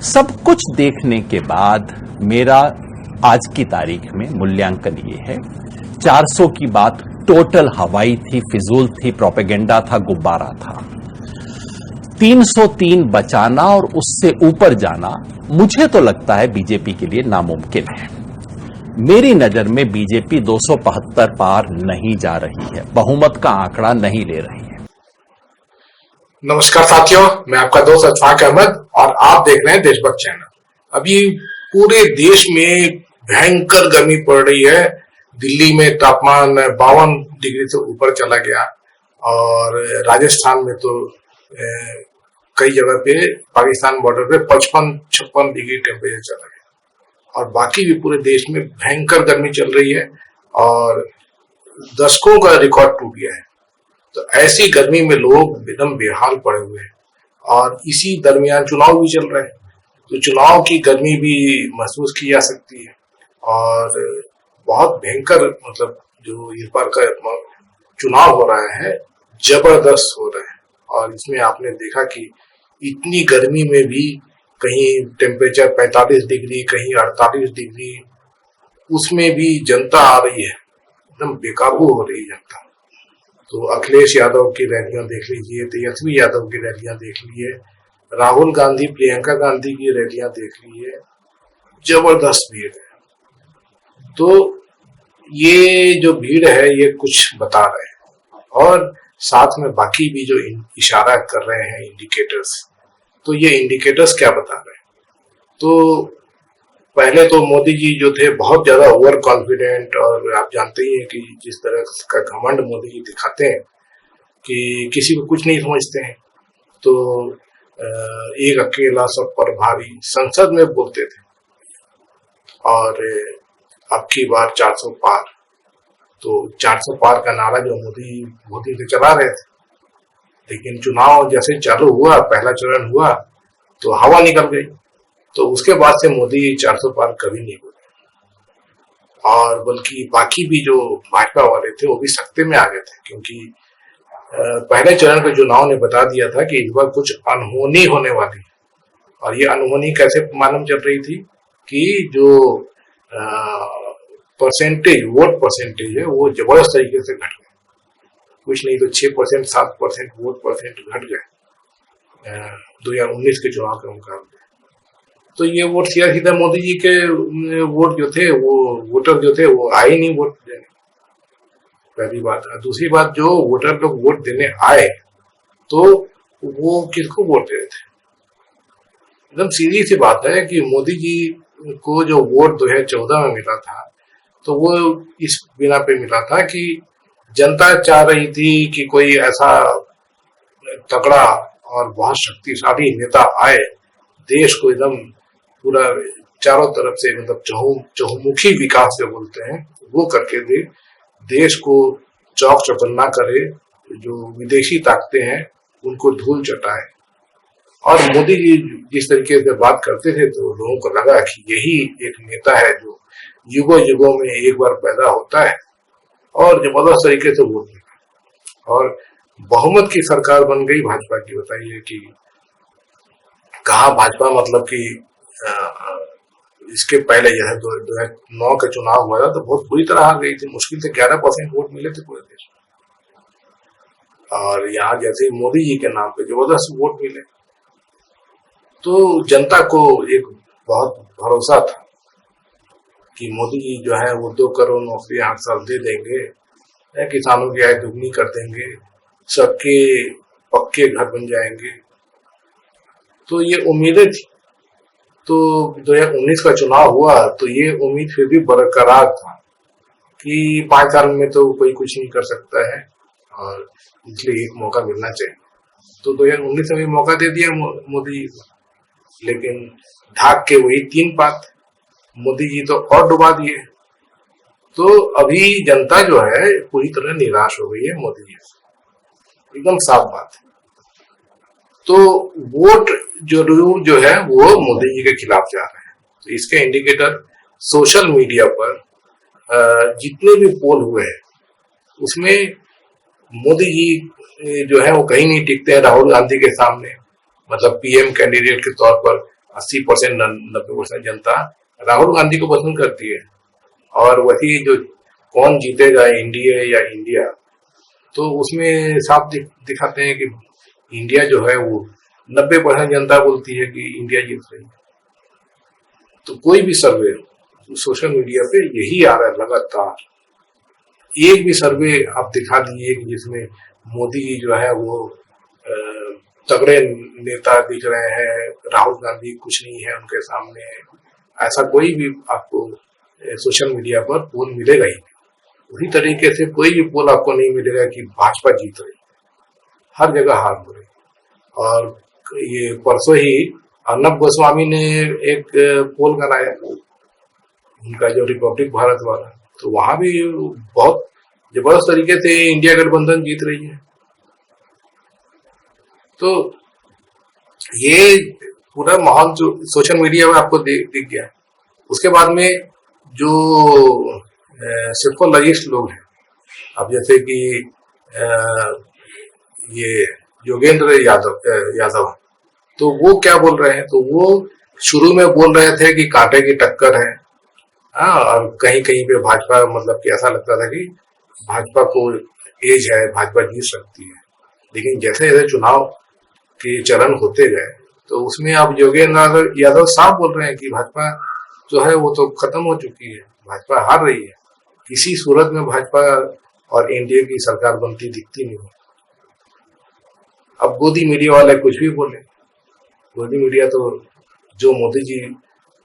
सब कुछ देखने के बाद मेरा आज की तारीख में मूल्यांकन ये है, 400 की बात टोटल हवाई थी, फिजूल थी, प्रोपेगेंडा था, गुब्बारा था। 303 बचाना और उससे ऊपर जाना मुझे तो लगता है बीजेपी के लिए नामुमकिन है। मेरी नजर में बीजेपी 275 पार नहीं जा रही है, बहुमत का आंकड़ा नहीं ले रही है। नमस्कार साथियों, मैं आपका दोस्त अशफाक अहमद और आप देख रहे हैं देशभक्त चैनल। अभी पूरे देश में भयंकर गर्मी पड़ रही है। दिल्ली में तापमान 52 डिग्री से ऊपर चला गया और राजस्थान में तो कई जगह पे पाकिस्तान बॉर्डर पे 55-56 डिग्री टेम्परेचर चला गया और बाकी भी पूरे देश में भयंकर गर्मी चल रही है और दशकों का रिकॉर्ड टूट गया है। तो ऐसी गर्मी में लोग एकदम बेहाल पड़े हुए हैं और इसी दरमियान चुनाव भी चल रहे हैं, तो चुनाव की गर्मी भी महसूस की जा सकती है और बहुत भयंकर मतलब जो इस बार का चुनाव हो रहा है जबरदस्त हो रहा है। और इसमें आपने देखा कि इतनी गर्मी में भी कहीं टेम्परेचर 45 डिग्री, कहीं 48 डिग्री, उसमें भी जनता आ रही है, एकदम बेकाबू हो रही है जनता। तो अखिलेश यादव की रैलियां देख लीजिए, तेजस्वी यादव की रैलियां देख लीजिए, राहुल गांधी, प्रियंका गांधी की रैलियां देख लीजिए, जबरदस्त भीड़ है। तो ये जो भीड़ है ये कुछ बता रहे हैं और साथ में बाकी भी जो इशारा कर रहे हैं इंडिकेटर्स, तो ये इंडिकेटर्स क्या बता रहे हैं? तो पहले तो मोदी जी जो थे बहुत ज्यादा ओवर कॉन्फिडेंट, और आप जानते ही हैं कि जिस तरह का घमंड मोदी जी दिखाते हैं कि किसी को कुछ नहीं समझते हैं। तो एक अकेला सब पर भारी संसद में बोलते थे और अब की बार 400 पार, तो 400 पार का नारा जो मोदी से चला रहे थे, लेकिन चुनाव जैसे चालू हुआ, पहला चरण हुआ तो हवा निकल गई। तो उसके बाद से मोदी 400 पार कभी नहीं बोले और बल्कि बाकी भी जो भाजपा वाले थे वो भी सत्ते में आ गए थे, क्योंकि पहले चरण के चुनाव ने बता दिया था कि इस बार कुछ अनहोनी होने वाली है। और ये अनहोनी कैसे मालूम चल रही थी कि जो परसेंटेज, वोट परसेंटेज है वो जबरदस्त तरीके से घट गए, कुछ नहीं तो 6%, 7% वोट परसेंट घट गए 2019 के चुनाव के मुकाबले। तो ये वोट सीधा मोदी जी के वोट जो थे, वो वोटर जो थे वो आए नहीं वोट देने, पहली बात। दूसरी बात, जो वोटर लोग वोट देने आए तो वो किसको वोट दे रहे थे? एकदम सीधी सी बात है कि मोदी जी को जो वोट 2014 में मिला था तो वो इस बिना पे मिला था कि जनता चाह रही थी कि कोई ऐसा तगड़ा और बहुत शक्तिशाली नेता आए, देश को एकदम पूरा चारों तरफ से मतलब चहुमुखी विकास जो बोलते हैं वो करके दे, देश को चौक चौकन्ना करे, जो विदेशी ताकतें हैं उनको धूल चटाए। और मोदी जी जिस तरीके से बात करते थे तो लोगों को लगा कि यही एक नेता है जो युगों युगों में एक बार पैदा होता है और जबरदस्त तरीके से वोट मिला और बहुमत की सरकार बन गई भाजपा की। बताइए कि कहा भाजपा, मतलब कि इसके पहले जैसे 2009 का चुनाव हुआ था तो बहुत बुरी तरह हार गई थी, मुश्किल से 11% वोट मिले थे पूरे देश में। और यहाँ जैसे मोदी जी के नाम पे जबरदस्त वोट मिले तो जनता को एक बहुत भरोसा था कि मोदी जी जो है वो 2 करोड़ नौकरियां हर साल दे देंगे, किसानों की आय दुगनी कर देंगे, सबके पक्के घर बन जाएंगे। तो ये उम्मीदें थी। तो 2019 का चुनाव हुआ तो ये उम्मीद फिर भी बरकरार था कि 5 साल में तो कोई कुछ नहीं कर सकता है और इसलिए एक मौका मिलना चाहिए। तो 2019 में भी मौका दे दिया मोदी जी को, लेकिन ढाक के वही 3 बात मोदी जी तो और डुबा दिए। तो अभी जनता जो है पूरी तरह निराश हो गई है मोदी जी से, एकदम साफ बात है। तो वोट जरूर जो है वो मोदी जी के खिलाफ जा रहे हैं। तो इसके इंडिकेटर सोशल मीडिया पर जितने भी पोल हुए हैं उसमें मोदी जी जो है वो कहीं नहीं टिकते हैं राहुल गांधी के सामने, मतलब पीएम कैंडिडेट के तौर पर 80% 90% जनता राहुल गांधी को पसंद करती है। और वही जो कौन जीतेगा, एनडीए या इंडिया, तो उसमें साफ दिखाते हैं कि इंडिया जो है वो 90% जनता बोलती है कि इंडिया जीत रही है। तो कोई भी सर्वे सोशल मीडिया पे यही आ रहा है लगातार। एक भी सर्वे आप दिखा दीजिए कि जिसमें मोदी जी जो है वो तगड़े नेता दिख रहे हैं, राहुल गांधी कुछ नहीं है उनके सामने, ऐसा कोई भी आपको सोशल मीडिया पर पोल मिलेगा ही। उसी तरीके से कोई भी पोल आपको नहीं मिलेगा कि भाजपा जीत रही, हर जगह हार हो रही। और ये परसों ही अर्नब गोस्वामी ने एक पोल कराया, उनका जो रिपब्लिक भारत वाला, तो वहां भी बहुत जबरदस्त तरीके से इंडिया गठबंधन जीत रही है। तो ये पूरा माहौल जो सोशल मीडिया में आपको दिख गया। उसके बाद में जो सेक्युलरिस्ट लोग हैं, अब जैसे कि ये योगेंद्र यादव, तो वो क्या बोल रहे हैं, तो वो शुरू में बोल रहे थे कि कांटे की टक्कर है। और कहीं कहीं पे भाजपा, मतलब कि ऐसा लगता था कि भाजपा को एज है, भाजपा जीत सकती है। लेकिन जैसे जैसे चुनाव के चरण होते गए, तो उसमें अब योगेंद्र यादव साफ बोल रहे हैं कि भाजपा जो है वो तो खत्म हो चुकी है, भाजपा हार रही है, किसी सूरत में भाजपा और एनडीए की सरकार बनती दिखती नहीं। अब गोदी मीडिया वाले कुछ भी बोले, गोदी मीडिया तो जो मोदी जी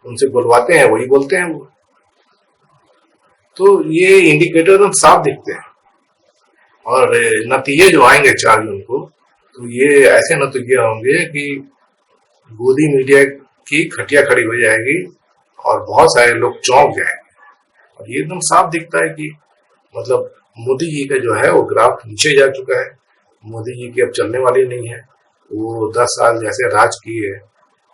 उनसे बुलवाते हैं वही बोलते हैं वो। तो ये इंडिकेटर हम साफ दिखते हैं। और नतीजे जो आएंगे 4 जून को, तो ये ऐसे नतीजे होंगे कि गोदी मीडिया की खटिया खड़ी हो जाएगी और बहुत सारे लोग चौंक जाएंगे। और ये एकदम साफ दिखता है कि मतलब मोदी जी का जो है वो ग्राफ नीचे जा चुका है। मोदी जी की अब चलने वाली नहीं है। वो 10 साल जैसे राज किए,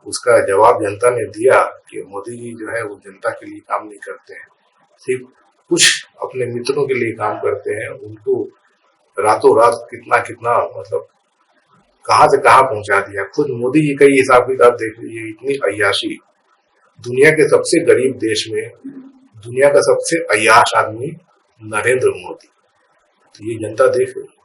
उसका जवाब जनता ने दिया कि मोदी जी जो है वो जनता के लिए काम नहीं करते हैं, सिर्फ कुछ अपने मित्रों के लिए काम करते हैं। उनको रातों रात कितना कितना मतलब कहां से कहां पहुंचा दिया। खुद मोदी जी का ही हिसाब किताब देख लीजिए, इतनी अय्याशी। दुनिया के सबसे गरीब देश में दुनिया का सबसे अय्याश आदमी नरेंद्र मोदी, तो ये जनता देख रही है।